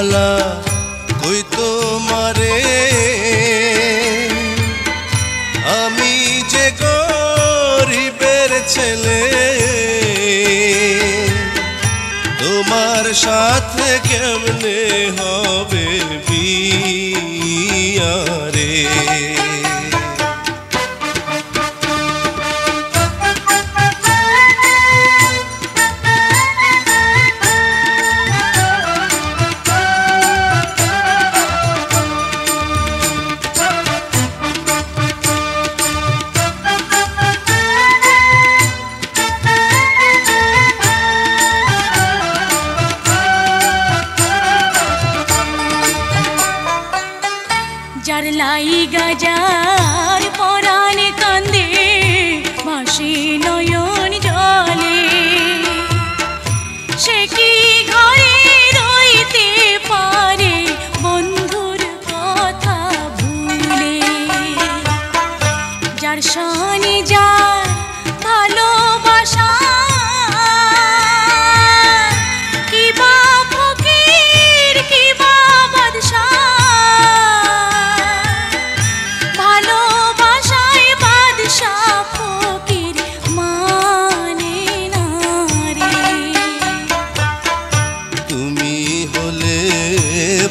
মালা কই তোমারে আমি যে গরিবের ছেলে তোমার সাথে কেমনে হবে বিয়া রে যার লাইগা যার পরাণে কান্দে ভাসে নয়ন জলে সে কি ঘরে রইতে পারে বন্ধুর কথা ভুলে যার শানে যার ভালোবাসা কিবা ফকির কিবা বাদশা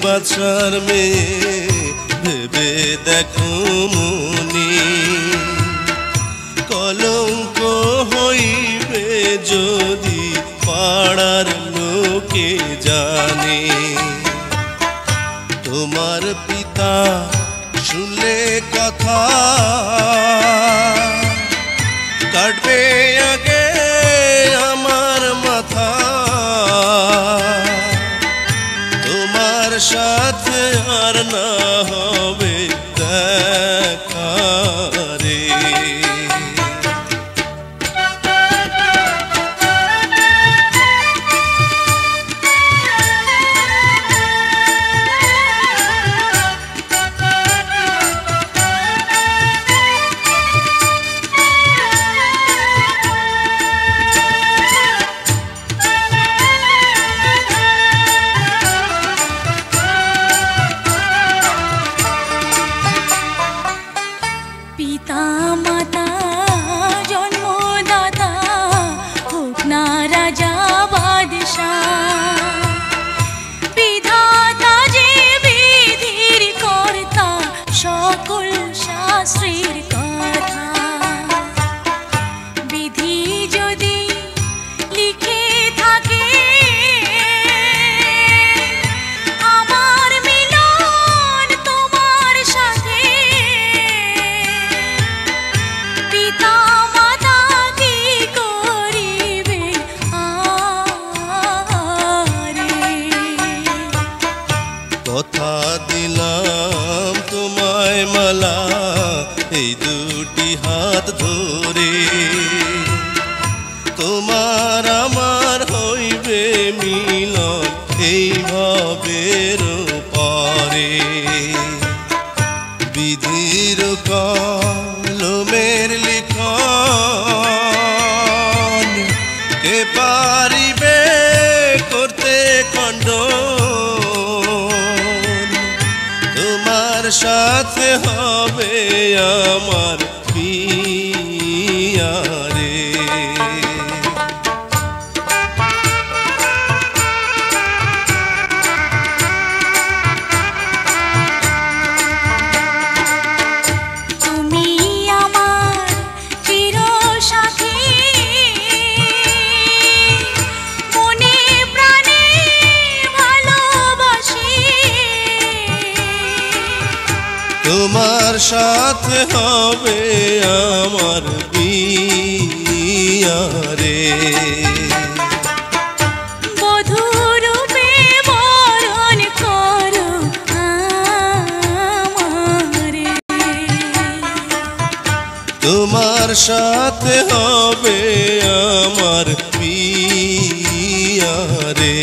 বাদশার মেয়ে ভেবে দেখো মনি কলঙ্ক হইবে যদি পাড়ার লোকে জানে তোমার পিতা শুনলে কথা কাটবে আগে আমার মাথা সাথে আর না হবে দেখা রে পিতা মাতা জন্মদাতা হোক না রাজা বাদশাহ বিধাতা যে বিধির কর্তা সকল শাস্ত্রের কথা বিধি যদি লিখে থাকে আমার মিলন তোমার সাথে পিতা মাতা কি করিবে আরে কথা দিলাম তোমায় মালা এই দুটি হাত ধরে তোমার আমার হইবে মিলন এইভাবে পরে বিধির কলমের লিখন কে পারিবে করতে খণ্ডন তোমার সাথে হবে আমার বিয়া রে তুমি আমার চির সাথী মনে প্রাণে ভালোবাসি তোমার সাথে হবে আমার বিয়া রে বধূরূপে বরণ করো আমারে তোমার সাথে হবে আমার বিয়া রে